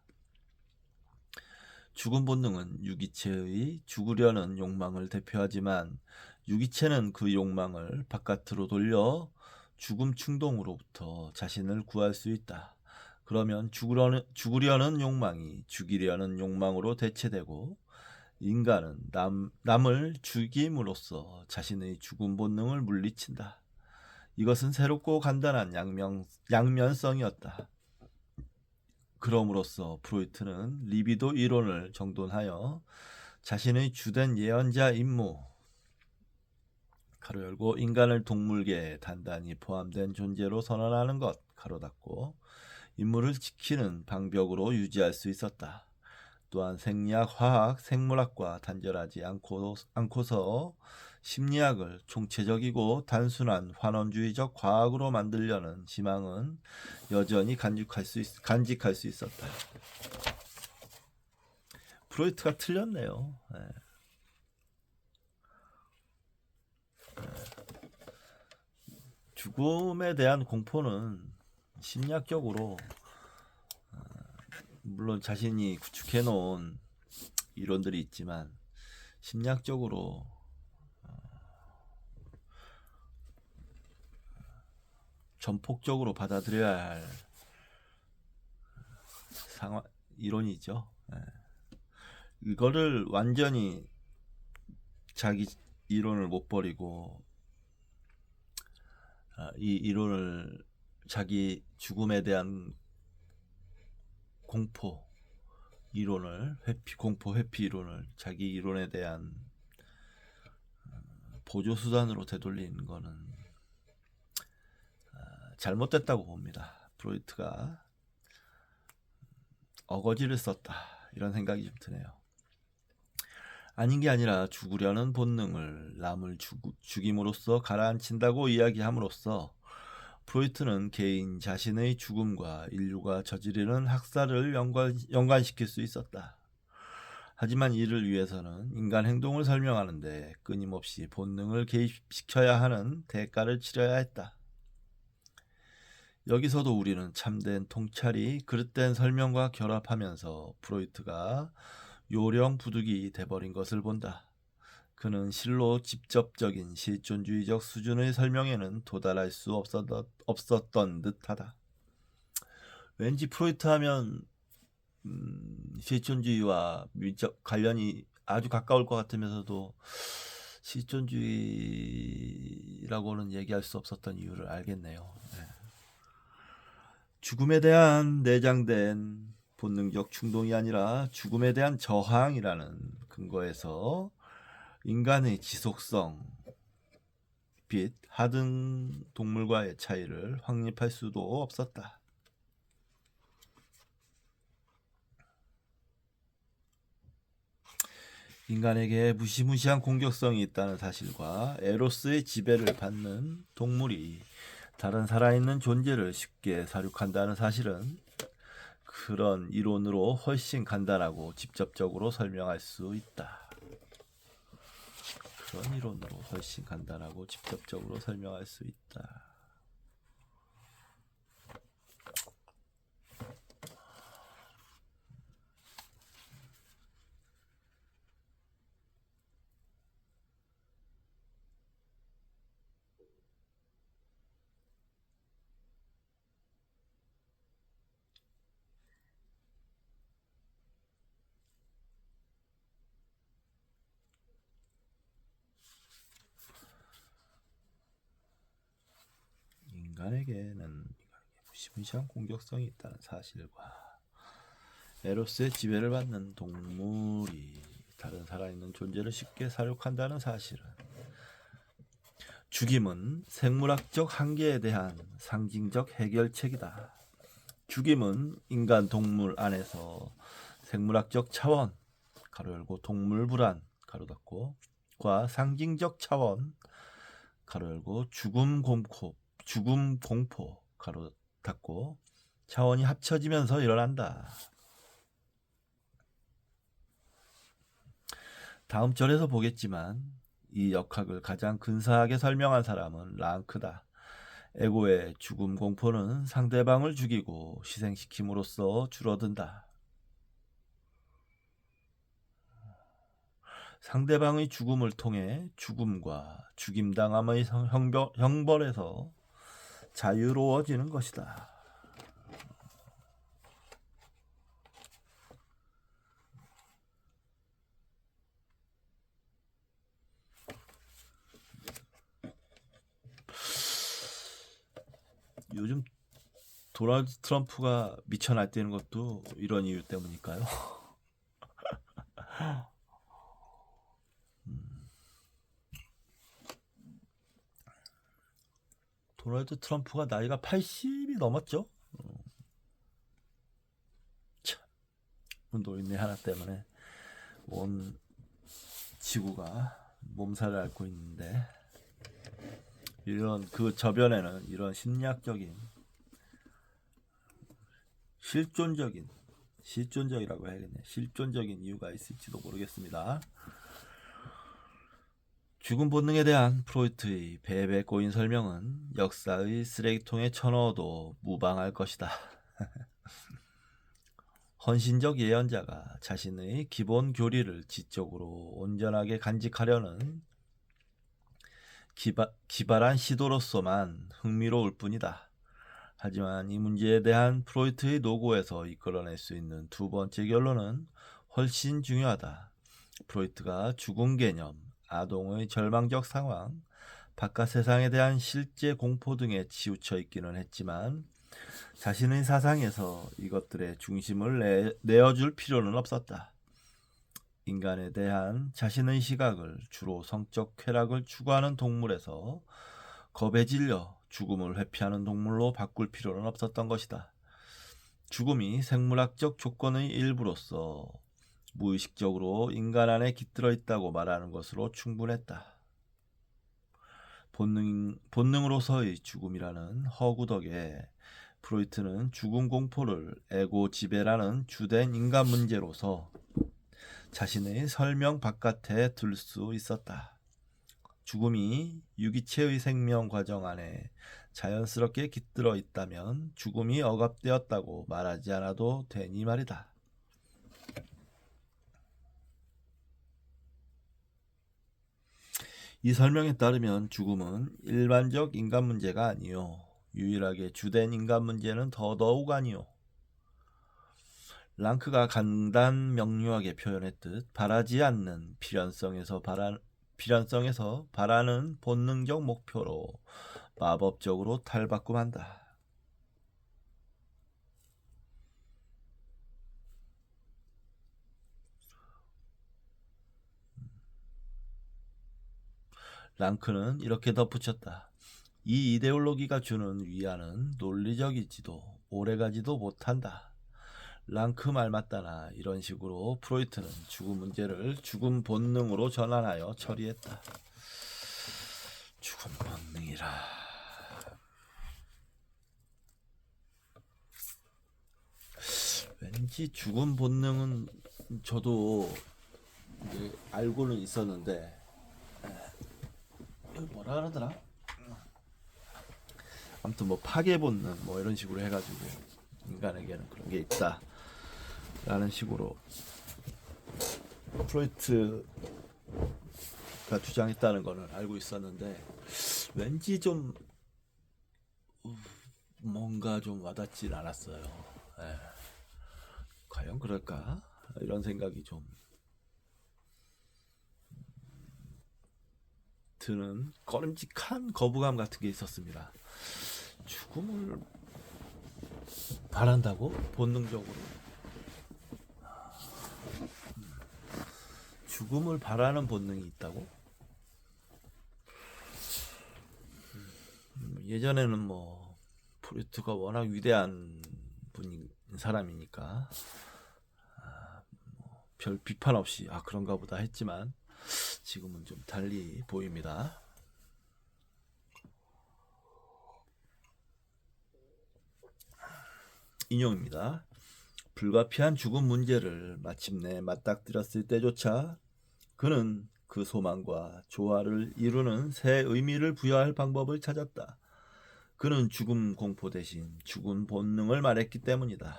죽음 본능은 유기체의 죽으려는 욕망을 대표하지만 유기체는 그 욕망을 바깥으로 돌려 죽음 충동으로부터 자신을 구할 수 있다. 그러면 죽으려는 욕망이 죽이려는 욕망으로 대체되고 인간은 남을 죽임으로써 자신의 죽음 본능을 물리친다. 이것은 새롭고 간단한 양면성이었다. 그럼으로써 프로이트는 리비도 이론을 정돈하여 자신의 주된 예언자 임무 가로 열고 인간을 동물계에 단단히 포함된 존재로 선언하는 것 가로 닫고 임무를 지키는 방벽으로 유지할 수 있었다. 또한 생리학, 화학, 생물학과 단절하지 않고서 심리학을 총체적이고 단순한 환원주의적 과학으로 만들려는 희망은 여전히 간직할 수 있었다. 프로이트가 틀렸네요. 네. 죽음에 대한 공포는 심리학적으로 물론 자신이 구축해 놓은 이론들이 있지만 심리학적으로 전폭적으로 받아들여야 할 이론이죠. 이거를 완전히 자기 이론을 못 버리고 이 이론을 자기 죽음에 대한 공포 이론을 공포 회피 이론을 자기 이론에 대한 보조 수단으로 되돌리는 거는 잘못됐다고 봅니다. 프로이트가 어거지를 썼다 이런 생각이 좀 드네요. 아닌 게 아니라 죽으려는 본능을 남을 죽임으로써 가라앉힌다고 이야기함으로써 프로이트는 개인 자신의 죽음과 인류가 저지르는 학살을 연관시킬 수 있었다. 하지만 이를 위해서는 인간 행동을 설명하는데 끊임없이 본능을 개입시켜야 하는 대가를 치러야 했다. 여기서도 우리는 참된 통찰이 그릇된 설명과 결합하면서 프로이트가 요령 부득이 돼버린 것을 본다. 그는 실로 직접적인 실존주의적 수준의 설명에는 도달할 수 없었던 듯하다. 왠지 프로이트 하면 실존주의와 밀접 관련이 아주 가까울 것 같으면서도 실존주의라고는 얘기할 수 없었던 이유를 알겠네요. 네. 죽음에 대한 내장된 본능적 충동이 아니라 죽음에 대한 저항이라는 근거에서 인간의 지속성, 빛, 하등 동물과의 차이를 확립할 수도 없었다. 인간에게 무시무시한 공격성이 있다는 사실과 에로스의 지배를 받는 동물이 다른 살아있는 존재를 쉽게 사륙한다는 사실은 그런 이론으로 훨씬 간단하고 직접적으로 설명할 수 있다. 그런 이론으로 훨씬 간단하고 직접적으로 설명할 수 있다. 인간에게는 무시무시한 공격성이 있다는 사실과 에로스의 지배를 받는 동물이 다른 살아있는 존재를 쉽게 사륙한다는 사실은 죽임은 생물학적 한계에 대한 상징적 해결책이다. 죽임은 인간 동물 안에서 생물학적 차원 가로 열고 동물 불안 가로 닫고 과 상징적 차원 가로 열고 죽음 공포 가로 닫고 차원이 합쳐지면서 일어난다. 다음 절에서 보겠지만 이 역학을 가장 근사하게 설명한 사람은 랑크다. 에고의 죽음 공포는 상대방을 죽이고 희생시킴으로써 줄어든다. 상대방의 죽음을 통해 죽음과 죽임당함의 형벌에서 자유로워지는 것이다. 요즘 도널드 트럼프가 미쳐 날뛰는 것도 이런 이유 때문일까요? 도널드 트럼프가 나이가 80이 넘었죠? 참, 노인네 하나 때문에 온 지구가 몸살을 앓고 있는데, 이런 그 저변에는 이런 심리학적인 실존적이라고 해야겠네. 실존적인 이유가 있을지도 모르겠습니다. 죽음 본능에 대한 프로이트의 베베 꼬인 설명은 역사의 쓰레기통에 쳐넣어도 무방할 것이다. 헌신적 예언자가 자신의 기본 교리를 지적으로 온전하게 간직하려는 기발한 시도로서만 흥미로울 뿐이다. 하지만 이 문제에 대한 프로이트의 노고에서 이끌어낼 수 있는 두 번째 결론은 훨씬 중요하다. 프로이트가 죽음 개념, 아동의 절망적 상황, 바깥 세상에 대한 실제 공포 등에 치우쳐 있기는 했지만 자신의 사상에서 이것들의 중심을 내어줄 필요는 없었다. 인간에 대한 자신의 시각을 주로 성적 쾌락을 추구하는 동물에서 겁에 질려 죽음을 회피하는 동물로 바꿀 필요는 없었던 것이다. 죽음이 생물학적 조건의 일부로서 무의식적으로 인간 안에 깃들어 있다고 말하는 것으로 충분했다. 본능으로서의 죽음이라는 허구 덕에 프로이트는 죽음 공포를 에고 지배라는 주된 인간 문제로서 자신의 설명 바깥에 둘 수 있었다. 죽음이 유기체의 생명 과정 안에 자연스럽게 깃들어 있다면 죽음이 억압되었다고 말하지 않아도 되니 말이다. 이 설명에 따르면 죽음은 일반적 인간 문제가 아니요, 유일하게 주된 인간 문제는 더더욱 아니요. 랑크가 간단 명료하게 표현했듯 바라지 않는 필연성에서 바라는 본능적 목표로 마법적으로 탈바꿈한다. 랑크는 이렇게 덧붙였다. 이 이데올로기가 주는 위안은 논리적이지도 오래가지도 못한다. 랑크 말 맞다나 이런 식으로 프로이트는 죽음 문제를 죽음 본능으로 전환하여 처리했다. 죽음 본능이라. 왠지 죽음 본능은 저도 이제 알고는 있었는데, 뭐라 그러더라? 아무튼 뭐 파괴 본능 뭐 이런 식으로 해가지고 인간에게는 그런 게 있다 라는 식으로 프로이트가 주장했다는 거는 알고 있었는데, 왠지 좀 뭔가 좀 와닿진 않았어요. 과연 그럴까? 이런 생각이 좀 드는 꺼림직한 거부감 같은 게 있었습니다. 죽음을 바란다고? 본능적으로 죽음을 바라는 본능이 있다고? 예전에는 뭐 프로이트가 워낙 위대한 사람이니까 별 비판 없이 그런가 보다 했지만 지금은 좀 달리 보입니다. 인용입니다. 불가피한 죽음 문제를 마침내 맞닥뜨렸을 때조차 그는 그 소망과 조화를 이루는 새 의미를 부여할 방법을 찾았다. 그는 죽음 공포 대신 죽음 본능을 말했기 때문이다.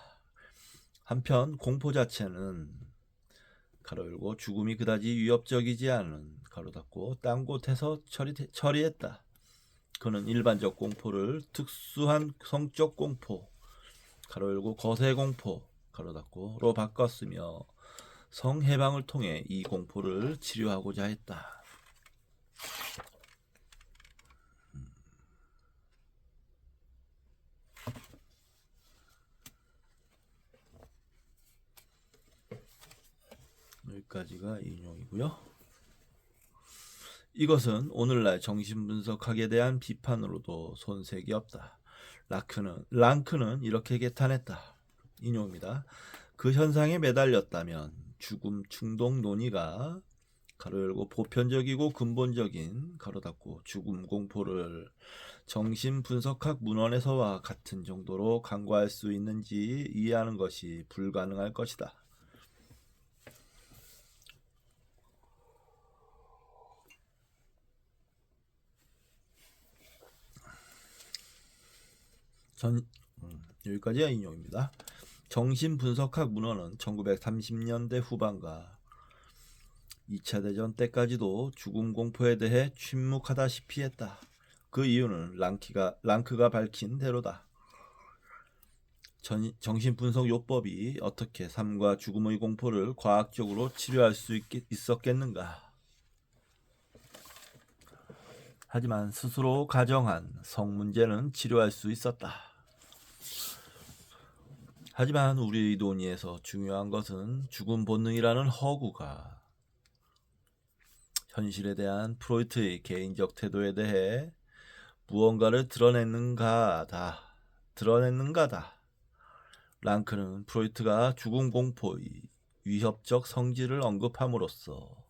한편 공포 자체는 가로 열고 죽음이 그다지 위협적이지 않은 가로 닫고 딴 곳에서 처리했다. 그는 일반적 공포를 특수한 성적 공포 가로 열고 거세 공포 가로 닫고로 바꿨으며 성해방을 통해 이 공포를 치료하고자 했다. 여기까지가 인용이고요. 이것은 오늘날 정신분석학에 대한 비판으로도 손색이 없다. 랑크는 이렇게 개탄했다. 인용입니다. 그 현상에 매달렸다면 죽음 충동 논의가 가로 열고 보편적이고 근본적인 가로 닫고 죽음 공포를 정신분석학 문헌에서와 같은 정도로 간과할 수 있는지 이해하는 것이 불가능할 것이다. 여기까지가 인용입니다. 정신분석학 문헌은 1930년대 후반과 2차 대전 때까지도 죽음 공포에 대해 침묵하다시피 했다. 그 이유는 랑크가 밝힌 대로다. 정신분석 요법이 어떻게 삶과 죽음의 공포를 과학적으로 치료할 수 있었겠는가? 하지만 스스로 가정한 성 문제는 치료할 수 있었다. 하지만 우리 논의에서 중요한 것은 죽음 본능이라는 허구가 현실에 대한 프로이트의 개인적 태도에 대해 무언가를 드러냈는가다. 랑크는 프로이트가 죽음 공포의 위협적 성질을 언급함으로써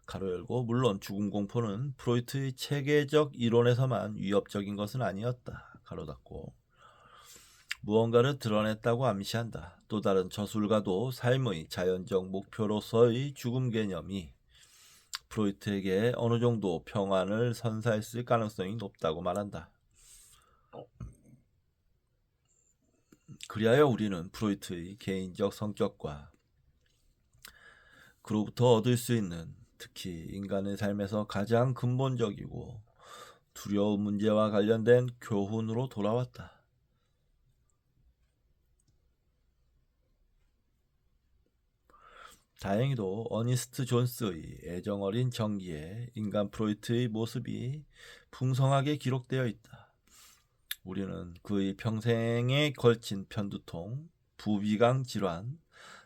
가로 열고 물론 죽음 공포는 프로이트의 체계적 이론에서만 위협적인 것은 아니었다. 가로 닫고 무언가를 드러냈다고 암시한다. 또 다른 저술가도 삶의 자연적 목표로서의 죽음 개념이 프로이트에게 어느 정도 평안을 선사했을 가능성이 높다고 말한다. 그리하여 우리는 프로이트의 개인적 성격과 그로부터 얻을 수 있는 특히 인간의 삶에서 가장 근본적이고 두려운 문제와 관련된 교훈으로 돌아왔다. 다행히도 어니스트 존스의 애정어린 전기에 인간 프로이트의 모습이 풍성하게 기록되어 있다. 우리는 그의 평생에 걸친 편두통, 부비강 질환,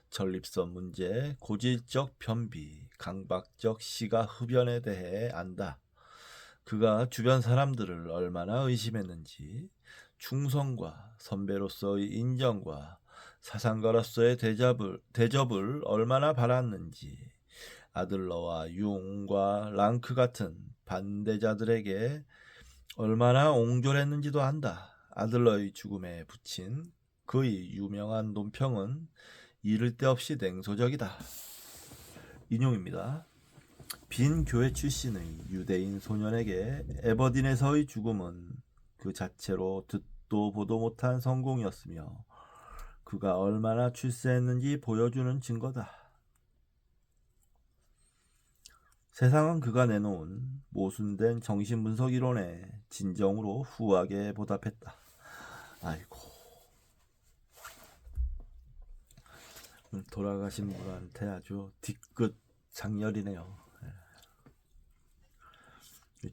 전립선 문제, 고질적 변비, 강박적 시가 흡연에 대해 안다. 그가 주변 사람들을 얼마나 의심했는지, 충성과 선배로서의 인정과 사상가로서의 대접을 얼마나 바랐는지, 아들러와 융과 랑크 같은 반대자들에게 얼마나 옹졸했는지도 안다. 아들러의 죽음에 붙인 그의 유명한 논평은 이를 데 없이 냉소적이다. 인용입니다. 빈 교회 출신의 유대인 소년에게 에버딘에서의 죽음은 그 자체로 듣도 보도 못한 성공이었으며 그가 얼마나 출세했는지 보여주는 증거다. 세상은 그가 내놓은 모순된 정신분석 이론에 진정으로 후하게 보답했다. 아이고, 돌아가신 분한테 아주 뒤끝 장렬이네요.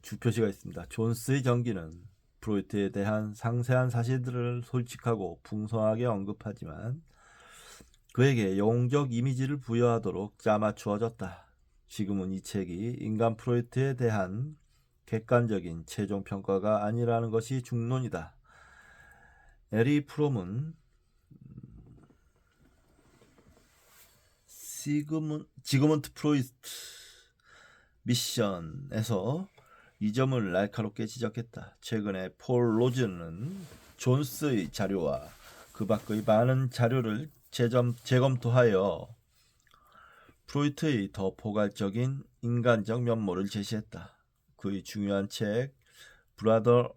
주표시가 있습니다. 존스의 전기는 프로이트에 대한 상세한 사실들을 솔직하고 풍성하게 언급하지만 그에게 영웅적 이미지를 부여하도록 짜맞추어졌다. 지금은 이 책이 인간 프로이트에 대한 객관적인 최종 평가가 아니라는 것이 중론이다. 에리 프롬은 지그문트 프로이트 미션에서 이 점을 날카롭게 지적했다. 최근에 폴 로즈는 존스의 자료와 그 밖의 많은 자료를 재검토하여 프로이트의 더 포괄적인 인간적 면모를 제시했다. 그의 중요한 책 브라더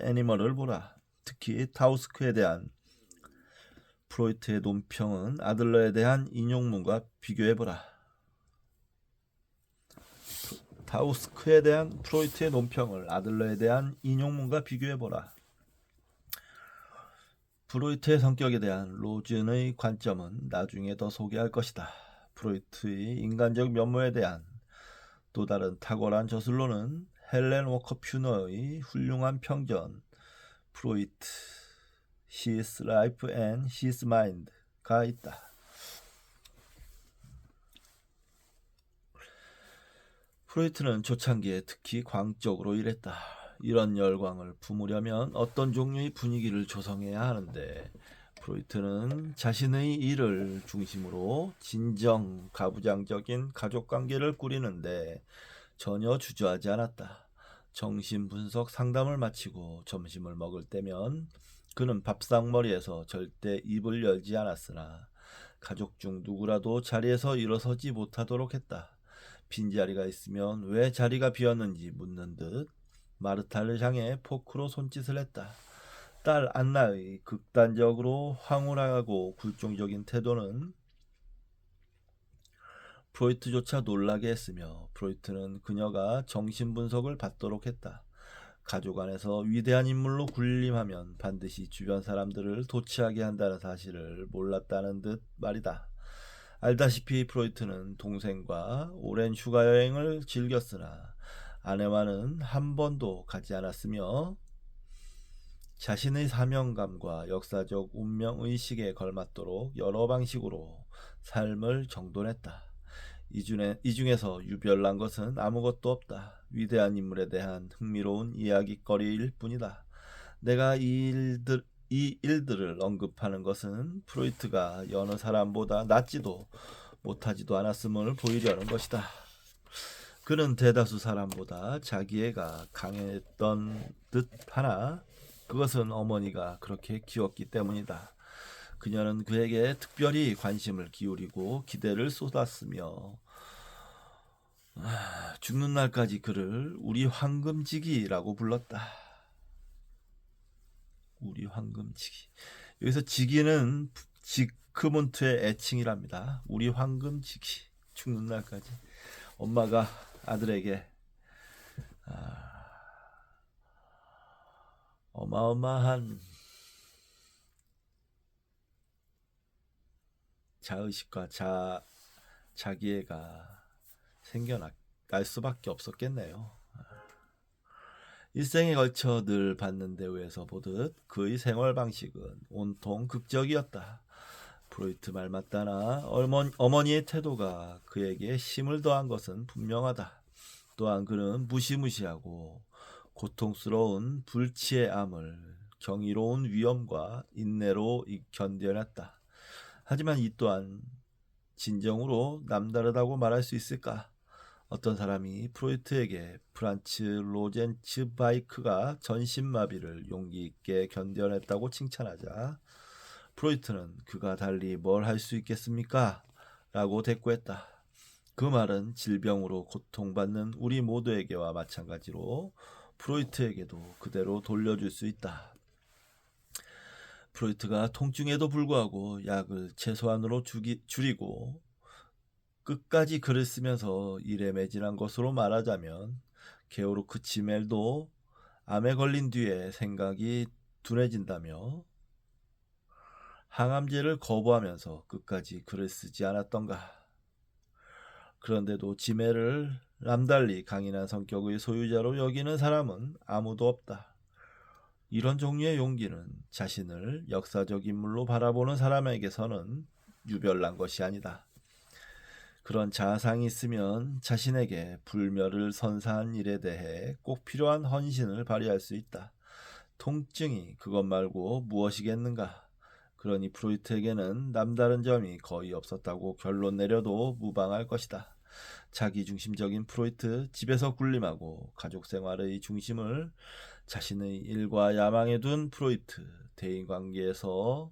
애니멀을 보라. 특히 타우스크에 대한 프로이트의 논평은 아들러에 대한 인용문과 비교해보라. 타우스크에 대한 프로이트의 논평을 아들러에 대한 인용문과 비교해보라. 프로이트의 성격에 대한 로즌의 관점은 나중에 더 소개할 것이다. 프로이트의 인간적 면모에 대한 또 다른 탁월한 저술로는 헬렌 워커 퓨너의 훌륭한 평전 프로이트 His Life and His Mind가 있다. 프로이트는 초창기에 특히 광적으로 일했다. 이런 열광을 품으려면 어떤 종류의 분위기를 조성해야 하는데 프로이트는 자신의 일을 중심으로 진정 가부장적인 가족관계를 꾸리는데 전혀 주저하지 않았다. 정신분석 상담을 마치고 점심을 먹을 때면 그는 밥상머리에서 절대 입을 열지 않았으나 가족 중 누구라도 자리에서 일어서지 못하도록 했다. 빈자리가 있으면 왜 자리가 비었는지 묻는 듯 마르타를 향해 포크로 손짓을 했다. 딸 안나의 극단적으로 황홀하고 굴종적인 태도는 프로이트조차 놀라게 했으며 프로이트는 그녀가 정신분석을 받도록 했다. 가족 안에서 위대한 인물로 군림하면 반드시 주변 사람들을 도취하게 한다는 사실을 몰랐다는 듯 말이다. 알다시피 프로이트는 동생과 오랜 휴가 여행을 즐겼으나 아내와는 한 번도 가지 않았으며 자신의 사명감과 역사적 운명의식에 걸맞도록 여러 방식으로 삶을 정돈했다. 이 중에서 유별난 것은 아무것도 없다. 위대한 인물에 대한 흥미로운 이야기거리일 뿐이다. 내가 이 일들을 언급하는 것은 프로이트가 여느 사람보다 낫지도 못하지도 않았음을 보이려는 것이다. 그는 대다수 사람보다 자기애가 강했던 듯 하나 그것은 어머니가 그렇게 키웠기 때문이다. 그녀는 그에게 특별히 관심을 기울이고 기대를 쏟았으며 죽는 날까지 그를 우리 황금지기라고 불렀다. 우리 황금지기. 여기서 지기는 지크문트의 애칭이랍니다. 우리 황금지기. 죽는 날까지. 엄마가 아들에게 어마어마한 자의식과 자기애가 생겨날 수밖에 없었겠네요. 일생에 걸쳐 늘 받는 대우에서 보듯 그의 생활 방식은 온통 극적이었다. 프로이트 말 맞다나 어머니의 태도가 그에게 힘을 더한 것은 분명하다. 또한 그는 무시무시하고 고통스러운 불치의 암을 경이로운 위엄과 인내로 견뎌냈다. 하지만 이 또한 진정으로 남다르다고 말할 수 있을까? 어떤 사람이 프로이트에게 프란츠 로젠츠바이크가 전신마비를 용기 있게 견뎌냈다고 칭찬하자 프로이트는 그가 달리 뭘 할 수 있겠습니까? 라고 대꾸했다. 그 말은 질병으로 고통받는 우리 모두에게와 마찬가지로 프로이트에게도 그대로 돌려줄 수 있다. 프로이트가 통증에도 불구하고 약을 최소한으로 줄이고 끝까지 글을 쓰면서 일에 매진한 것으로 말하자면 게오르크 지멜도 암에 걸린 뒤에 생각이 둔해진다며 항암제를 거부하면서 끝까지 글을 쓰지 않았던가. 그런데도 지멜을 남달리 강인한 성격의 소유자로 여기는 사람은 아무도 없다. 이런 종류의 용기는 자신을 역사적 인물로 바라보는 사람에게서는 유별난 것이 아니다. 그런 자아상이 있으면 자신에게 불멸을 선사한 일에 대해 꼭 필요한 헌신을 발휘할 수 있다. 통증이 그것 말고 무엇이겠는가? 그러니 프로이트에게는 남다른 점이 거의 없었다고 결론 내려도 무방할 것이다. 자기중심적인 프로이트, 집에서 군림하고 가족 생활의 중심을 자신의 일과 야망에 둔 프로이트, 대인관계에서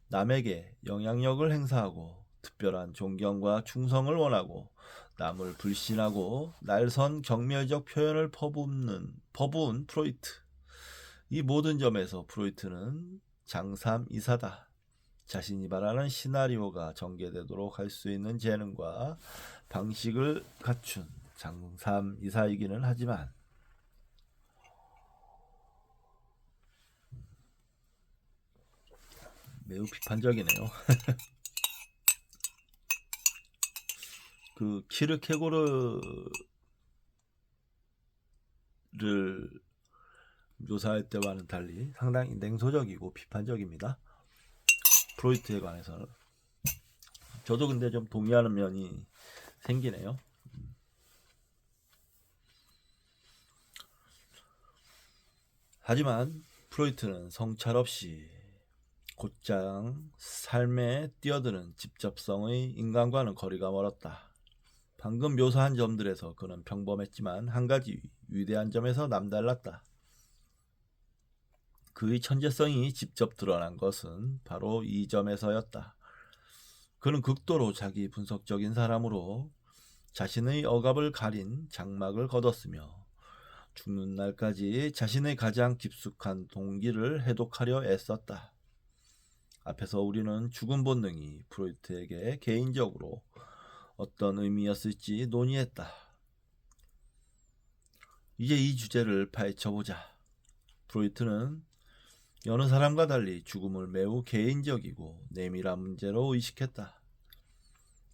남에게 영향력을 행사하고 특별한 존경과 충성을 원하고 남을 불신하고 날선 경멸적 표현을 퍼부은 프로이트. 이 모든 점에서 프로이트는 장삼이사다. 자신이 바라는 시나리오가 전개되도록 할 수 있는 재능과 방식을 갖춘 장삼이사이기는 하지만 매우 비판적이네요. 그 키르케고르를 묘사할 때와는 달리 상당히 냉소적이고 비판적입니다. 프로이트에 관해서는. 저도 근데 좀 동의하는 면이 생기네요. 하지만 프로이트는 성찰 없이 곧장 삶에 뛰어드는 직접성의 인간과는 거리가 멀었다. 방금 묘사한 점들에서 그는 평범했지만 한 가지 위대한 점에서 남달랐다. 그의 천재성이 직접 드러난 것은 바로 이 점에서였다. 그는 극도로 자기 분석적인 사람으로 자신의 억압을 가린 장막을 걷었으며 죽는 날까지 자신의 가장 깊숙한 동기를 해독하려 애썼다. 앞에서 우리는 죽음 본능이 프로이트에게 개인적으로 어떤 의미였을지 논의했다. 이제 이 주제를 파헤쳐보자. 프로이트는 여느 사람과 달리 죽음을 매우 개인적이고 내밀한 문제로 의식했다.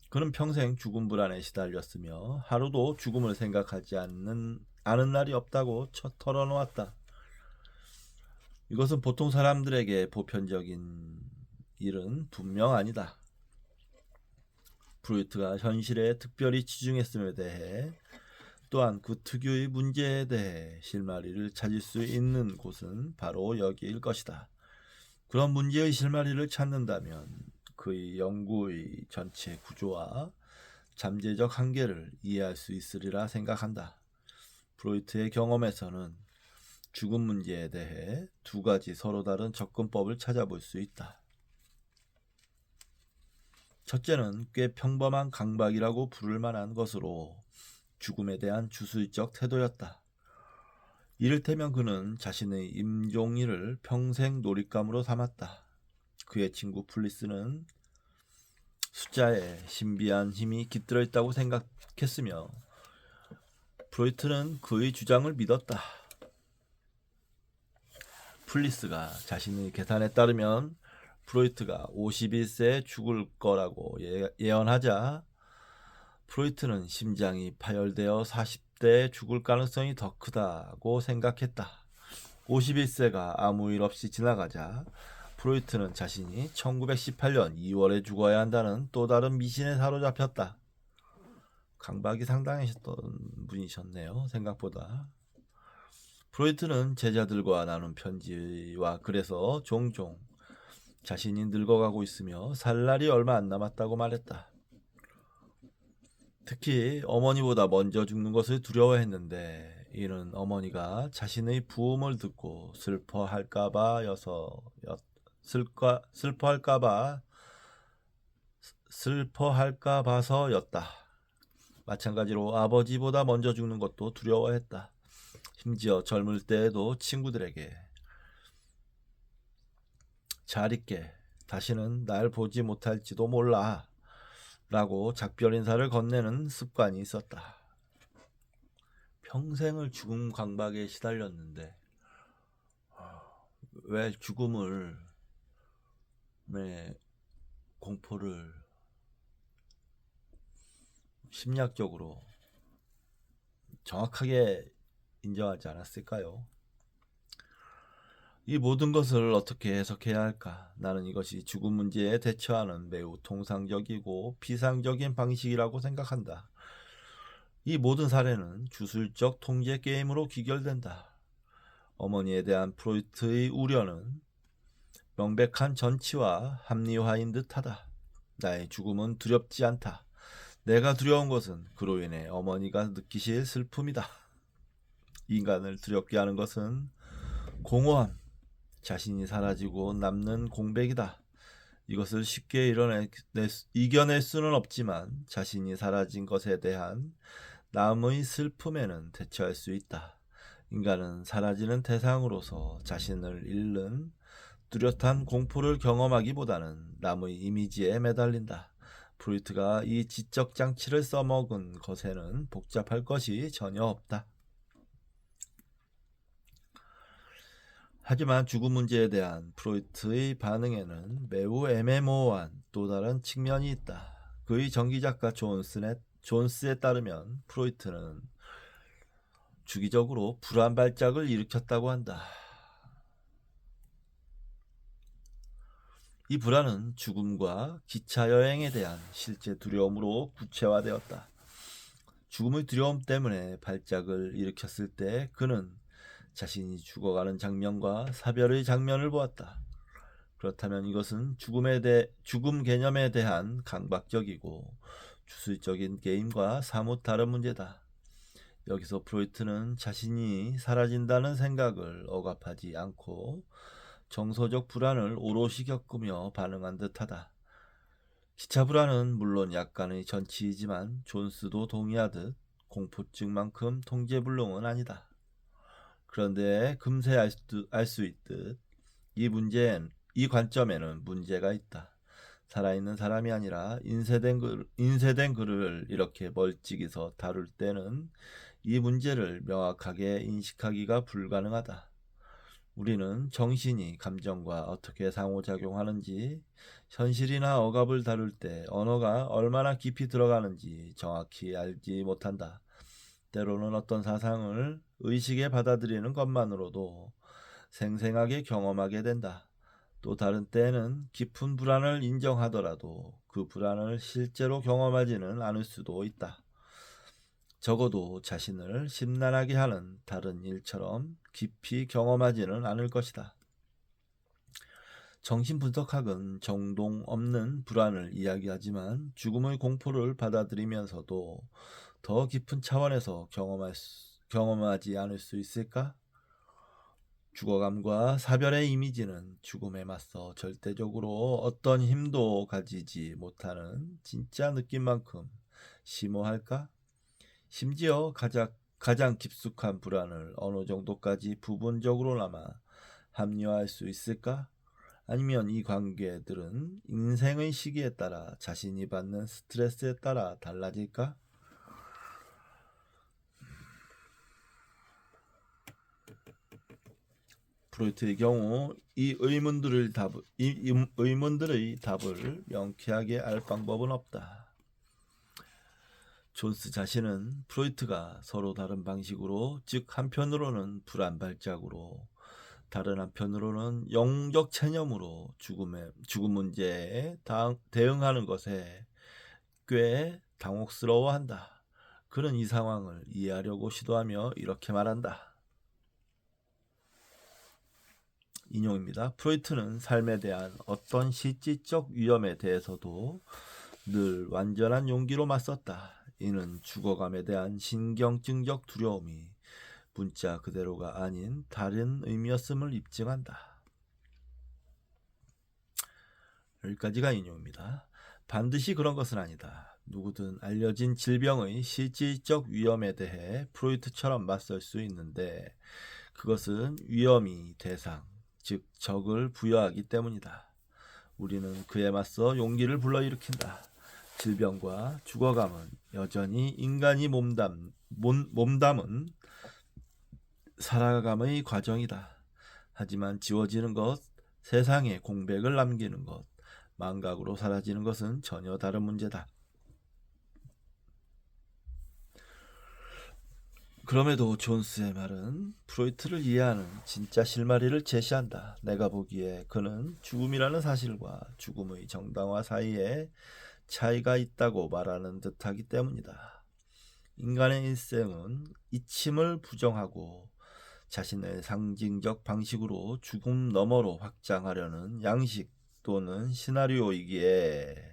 그는 평생 죽음 불안에 시달렸으며 하루도 죽음을 생각하지 않은 날이 없다고 털어놓았다. 이것은 보통 사람들에게 보편적인 일은 분명 아니다. 프로이트가 현실에 특별히 치중했음에 대해 또한 그 특유의 문제에 대해 실마리를 찾을 수 있는 곳은 바로 여기일 것이다. 그런 문제의 실마리를 찾는다면 그의 연구의 전체 구조와 잠재적 한계를 이해할 수 있으리라 생각한다. 프로이트의 경험에서는 죽음 문제에 대해 두 가지 서로 다른 접근법을 찾아볼 수 있다. 첫째는 꽤 평범한 강박이라고 부를 만한 것으로 죽음에 대한 주술적 태도였다. 이를테면 그는 자신의 임종일을 평생 놀잇감으로 삼았다. 그의 친구 플리스는 숫자에 신비한 힘이 깃들어 있다고 생각했으며 프로이트는 그의 주장을 믿었다. 플리스가 자신의 계산에 따르면 프로이트가 51세에 죽을 거라고 예언하자 프로이트는 심장이 파열되어 40대에 죽을 가능성이 더 크다고 생각했다. 51세가 아무 일 없이 지나가자 프로이트는 자신이 1918년 2월에 죽어야 한다는 또 다른 미신에 사로잡혔다. 강박이 상당하셨던 분이셨네요. 생각보다. 프로이트는 제자들과 나눈 편지와 글에서 종종 자신이 늙어가고 있으며 살 날이 얼마 안 남았다고 말했다. 특히 어머니보다 먼저 죽는 것을 두려워했는데 이는 어머니가 자신의 부음을 듣고 슬퍼할까 봐서였다. 마찬가지로 아버지보다 먼저 죽는 것도 두려워했다. 심지어 젊을 때에도 친구들에게 잘 있게, 다시는 날 보지 못할지도 몰라 라고 작별 인사를 건네는 습관이 있었다. 평생을 죽음 강박에 시달렸는데 왜 죽음을 공포를 심리학적으로 정확하게 인정하지 않았을까요? 이 모든 것을 어떻게 해석해야 할까? 나는 이것이 죽음 문제에 대처하는 매우 통상적이고 비상적인 방식이라고 생각한다. 이 모든 사례는 주술적 통제 게임으로 귀결된다. 어머니에 대한 프로이트의 우려는 명백한 전치와 합리화인 듯하다. 나의 죽음은 두렵지 않다. 내가 두려운 것은 그로 인해 어머니가 느끼실 슬픔이다. 인간을 두렵게 하는 것은 공허함, 자신이 사라지고 남는 공백이다. 이것을 쉽게 이겨낼 수는 없지만 자신이 사라진 것에 대한 남의 슬픔에는 대처할 수 있다. 인간은 사라지는 대상으로서 자신을 잃는 뚜렷한 공포를 경험하기보다는 남의 이미지에 매달린다. 프로이트가 이 지적 장치를 써먹은 것에는 복잡할 것이 전혀 없다. 하지만 죽음 문제에 대한 프로이트의 반응에는 매우 애매모호한 또 다른 측면이 있다. 그의 전기작가 존스에 따르면 프로이트는 주기적으로 불안 발작을 일으켰다고 한다. 이 불안은 죽음과 기차 여행에 대한 실제 두려움으로 구체화되었다. 죽음의 두려움 때문에 발작을 일으켰을 때 그는 자신이 죽어가는 장면과 사별의 장면을 보았다. 그렇다면 이것은 죽음 개념에 대한 강박적이고 주술적인 게임과 사뭇 다른 문제다. 여기서 프로이트는 자신이 사라진다는 생각을 억압하지 않고 정서적 불안을 오롯이 겪으며 반응한 듯하다. 기차 불안은 물론 약간의 전치이지만 존스도 동의하듯 공포증만큼 통제불능은 아니다. 그런데 금세 알 수 있듯 이 관점에는 문제가 있다. 살아있는 사람이 아니라 인쇄된 글을 이렇게 멀찍이서 다룰 때는 이 문제를 명확하게 인식하기가 불가능하다. 우리는 정신이 감정과 어떻게 상호작용하는지, 현실이나 억압을 다룰 때 언어가 얼마나 깊이 들어가는지 정확히 알지 못한다. 때로는 어떤 사상을 의식에 받아들이는 것만으로도 생생하게 경험하게 된다. 또 다른 때에는 깊은 불안을 인정하더라도 그 불안을 실제로 경험하지는 않을 수도 있다. 적어도 자신을 심란하게 하는 다른 일처럼 깊이 경험하지는 않을 것이다. 정신분석학은 정동 없는 불안을 이야기하지만 죽음의 공포를 받아들이면서도 더 깊은 차원에서 경험하지 않을 수 있을까? 죽어감과 사별의 이미지는 죽음에 맞서 절대적으로 어떤 힘도 가지지 못하는 진짜 느낌만큼 심오할까? 심지어 가장 깊숙한 불안을 어느 정도까지 부분적으로나마 합리화할 수 있을까? 아니면 이 관계들은 인생의 시기에 따라 자신이 받는 스트레스에 따라 달라질까? 프로이트의 경우 이 의문들의 답을 명쾌하게 알 방법은 없다. 존스 자신은 프로이트가 서로 다른 방식으로, 즉 한편으로는 불안 발작으로, 다른 한편으로는 영적 체념으로 죽음 문제에 대응하는 것에 꽤 당혹스러워한다. 그는 이 상황을 이해하려고 시도하며 이렇게 말한다. 인용입니다. 프로이트는 삶에 대한 어떤 실질적 위험에 대해서도 늘 완전한 용기로 맞섰다. 이는 죽어감에 대한 신경증적 두려움이 문자 그대로가 아닌 다른 의미였음을 입증한다. 여기까지가 인용입니다. 반드시 그런 것은 아니다. 누구든 알려진 질병의 실질적 위험에 대해 프로이트처럼 맞설 수 있는데 그것은 위험이 대상, 즉 적을 부여하기 때문이다. 우리는 그에 맞서 용기를 불러일으킨다. 질병과 죽어감은 여전히 인간이 몸담은 살아감의 과정이다. 하지만 지워지는 것, 세상에 공백을 남기는 것, 망각으로 사라지는 것은 전혀 다른 문제다. 그럼에도 존스의 말은 프로이트를 이해하는 진짜 실마리를 제시한다. 내가 보기에 그는 죽음이라는 사실과 죽음의 정당화 사이에 차이가 있다고 말하는 듯하기 때문이다. 인간의 일생은 이침을 부정하고 자신의 상징적 방식으로 죽음 너머로 확장하려는 양식 또는 시나리오이기에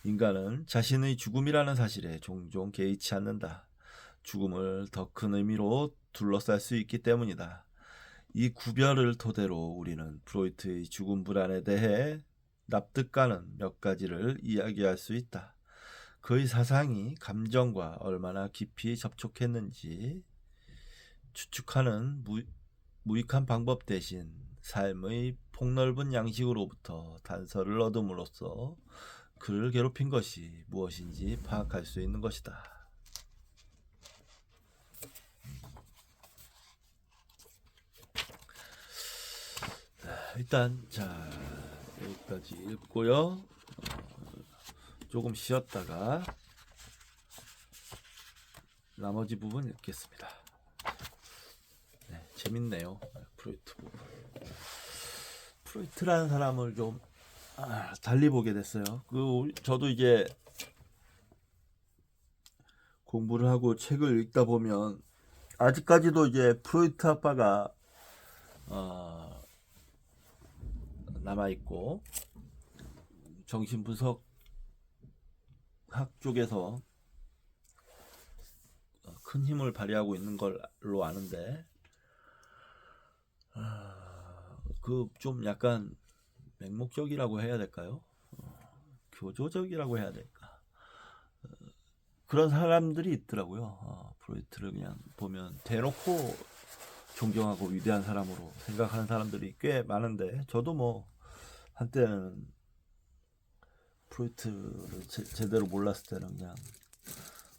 인간은 자신의 죽음이라는 사실에 종종 개의치 않는다. 죽음을 더 큰 의미로 둘러쌀 수 있기 때문이다. 이 구별을 토대로 우리는 프로이트의 죽음 불안에 대해 납득 가는 몇 가지를 이야기할 수 있다. 그의 사상이 감정과 얼마나 깊이 접촉했는지, 추측하는 무익한 방법 대신 삶의 폭넓은 양식으로부터 단서를 얻음으로써 그를 괴롭힌 것이 무엇인지 파악할 수 있는 것이다. 일단 자 여기까지 읽고요. 조금 쉬었다가 나머지 부분 읽겠습니다. 네, 재밌네요. 프로이트 부분. 프로이트라는 사람을 좀 달리 보게 됐어요. 저도 이제 공부를 하고 책을 읽다 보면 아직까지도 이제 프로이트 아빠가 남아 있고 정신분석 학 쪽에서 큰 힘을 발휘하고 있는 걸로 아는데 그 좀 약간 맹목적이라고 해야 될까요? 교조적이라고 해야 될까? 그런 사람들이 있더라고요. 프로이트를 그냥 보면 대놓고 존경하고 위대한 사람으로 생각하는 사람들이 꽤 많은데 저도 뭐 한때는 프로이트를 제대로 몰랐을 때는 그냥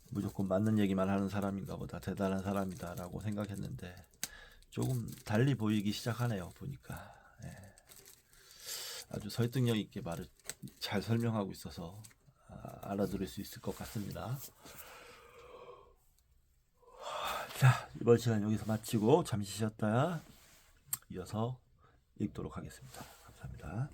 무조건 맞는 얘기만 하는 사람인가 보다, 대단한 사람이다 라고 생각했는데 조금 달리 보이기 시작하네요. 보니까 아주 설득력 있게 말을 잘 설명하고 있어서 알아들을 수 있을 것 같습니다. 자, 이번 시간 여기서 마치고 잠시 쉬었다가 이어서 읽도록 하겠습니다. 감사합니다.